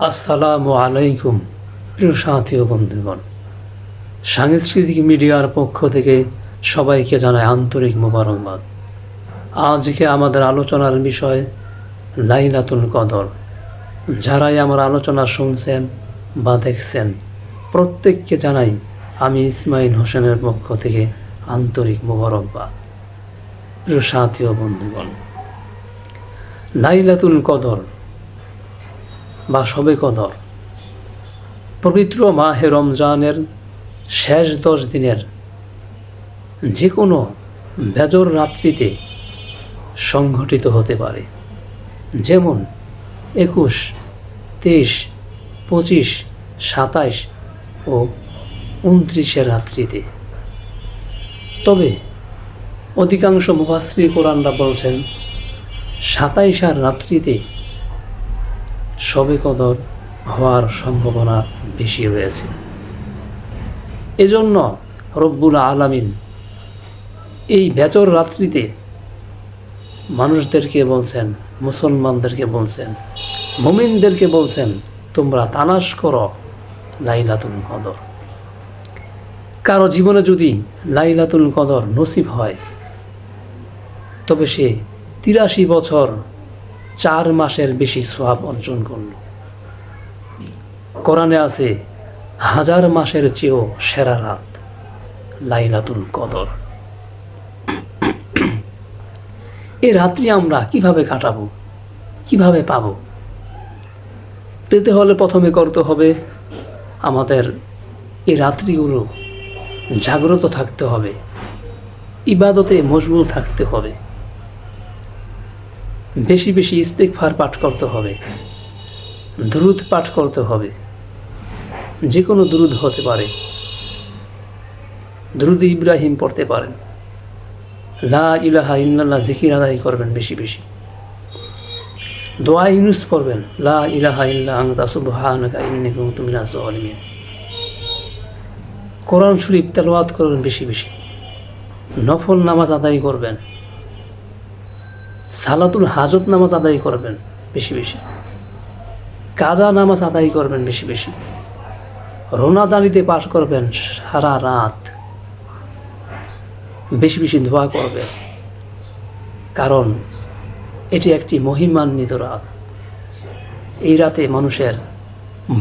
আসসালামু আলাইকুম প্রিয় সাথী ও বন্ধুগণ, সাংস্কৃতিক মিডিয়ার পক্ষ থেকে সবাইকে জানাই আন্তরিক মোবারকবাদ। আজকে আমাদের আলোচনার বিষয় লাইলাতুল কদর। যারাই আমার আলোচনা শুনছেন বা দেখছেন, প্রত্যেককে জানাই আমি ইসমাইল হোসেনের পক্ষ থেকে আন্তরিক মোবারকবাদ। প্রিয় সাথী ও বন্ধুগণ, লাইলাতুল কদর বা শবে কদর পবিত্র মাহে রমজানের শেষ 10 দিনের যে কোনো বেজর রাত্রিতে সংঘটিত হতে পারে, যেমন 21, 23, 25, 27 ও 29 রাত্রিতে। তবে অধিকাংশ মুফাসসির কোরআনরা বলছেন 27 রাত্রিতে শবে কদর হওয়ার সম্ভাবনা বেশি রয়েছে। এজন্য রব্বুল আলামিন এই বেজর রাত্রিতে মানুষদেরকে বলছেন, মুসলমানদেরকে বলছেন, মুমিনদেরকে বলছেন, তোমরা তালাশ করো লাইলাতুল কদর। কারো জীবনে যদি লাইলাতুল কদর নসিব হয়, তবে সে 83 বছর 4 মাসের বেশি সওয়াব অর্জন করল। কোরআনে আছে 1000 মাসের চেয়েও সেরা রাত লাইলাতুল কদর। এই রাত্রি আমরা কিভাবে কাটাবো, কিভাবে পাবো? পেতে হলে প্রথমে করতে হবে আমাদের এই রাত্রিগুলো জাগ্রত থাকতে হবে, ইবাদতে মশগুল থাকতে হবে, বেশি বেশি ইস্তিগফার পাঠ করতে হবে, দুরূদ পাঠ করতে হবে। যে কোনো দুরূদ হতে পারে, দুরূদ ইব্রাহিম পড়তে পারেন, লা ইলাহা ইল্লাল্লাহ জিকির আদায় করবেন বেশি বেশি, দোয়া ইউনুস পড়বেন, লা ইলাহা ইল্লা আনতা সুবহানাকা ইন্নী কুনতু মিনাজ জালিমিন। কোরআন শরীফ তেলাওয়াত করবেন বেশি বেশি, নফল নামাজ আদায় করবেন, সালাতুল হাজত নামাজ আদায় করবেন বেশি বেশি, কাজা নামাজ আদায় করবেন বেশি বেশি, রোনাদানিতে পাঠ করবেন সারা রাত, বেশি বেশি দোয়া করবেন। কারণ এটি একটি মহিমান্বিত রাত। এই রাতে মানুষের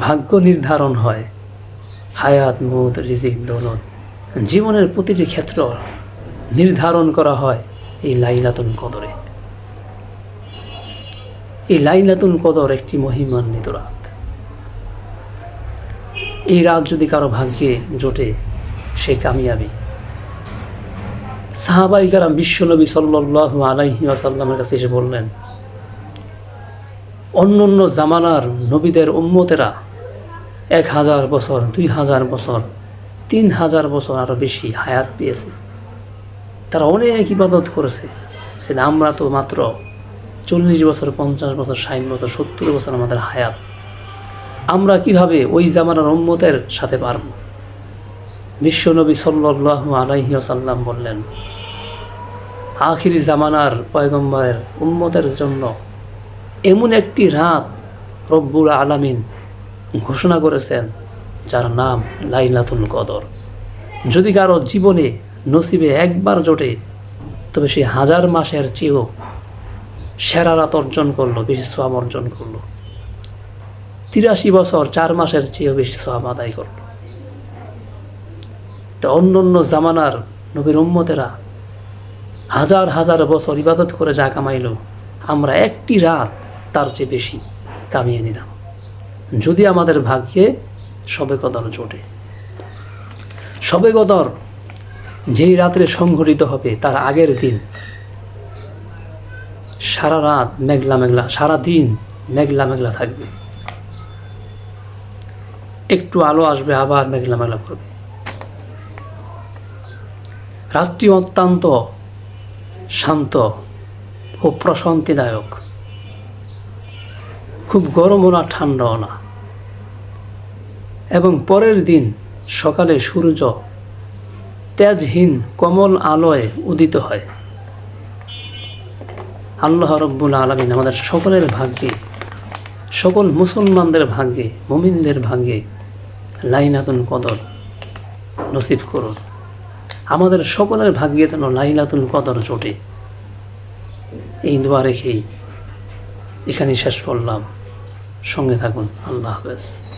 ভাগ্য নির্ধারণ হয়, হায়াত, মউত, রিজিক, দৌলত, জীবনের প্রতিটি ক্ষেত্র নির্ধারণ করা হয় এই লাইলাতুল কদরে। এই লাইলাতুল কদর একটি মহিমান্বিত রাত। এই রাত যদি কারো ভাগ্যে জোটে, সে কামিয়াবি। সাহাবায়ে কেরাম বিশ্বনবী সাল্লাল্লাহু আলাইহি ওয়াসাল্লামের কাছে এসে বললেন, অন্য অন্য জামানার নবীদের উম্মতেরা 1000 বছর, 2000 বছর, 3000 বছর আরও বেশি হায়াত পেয়েছে, তারা অনেক ইবাদত করেছে, কিন্তু আমরা তো মাত্র 40 বছর, 50 বছর, 60 বছর, 70 বছর আমাদের হায়াত। আমরা কিভাবে ওই জামানার উম্মতের সাথে পারব? বিশ্বনবী সাল্লাল্লাহু আলাইহি ওয়াসাল্লাম বললেন, আখির জামানার পয়গম্বরের উম্মতের জন্য এমন একটি রাত রব্বুল আলামিন ঘোষণা করেছেন, যার নাম লাইলাতুল কদর। যদি কারো জীবনে নসিবে একবার জোটে, তবে সে 1000 মাসের চেয়েও সেরা রাত অর্জন করলো, বেশি সওয়াব অর্জন করলো। 83 বছর 4 মাসের চেয়েও বেশি সওয়াব আদায় করল। তো অন্য অন্য জামানার নবীর উম্মতেরা হাজার হাজার বছর ইবাদত করে যা কামাইল, আমরা একটি রাত তার চেয়ে বেশি কামিয়ে নিলাম, যদি আমাদের ভাগ্যে শবে কদর জোটে। শবে কদর যেই রাত্রে সংঘটিত হবে, তার আগের দিন সারা রাত মেঘলা মেঘলা, সারা দিন মেঘলা মেঘলা থাকবে, একটু আলো আসবে আবার মেঘলা মেঘলা করবে। রাত্রি অত্যন্ত শান্ত ও প্রশান্তিদায়ক, খুব গরমও না, ঠান্ডাও না। এবং পরের দিন সকালে সূর্য তেজহীন কমল আলোয় উদিত হয়। আল্লাহ রাব্বুল আলামিন আমাদের সকলের ভাগ্যে সকল মুসলমানদের ভাগ্যে, মুমিনদের ভাগ্যে লাইলাতুল কদর নসিব করুন। আমাদের সকলের ভাগ্যে যেন লাইলাতুল কদর জোটে, এই দোয়া রেখেই এখানেই শেষ করলাম। সঙ্গে থাকুন। আল্লাহ হাফেজ।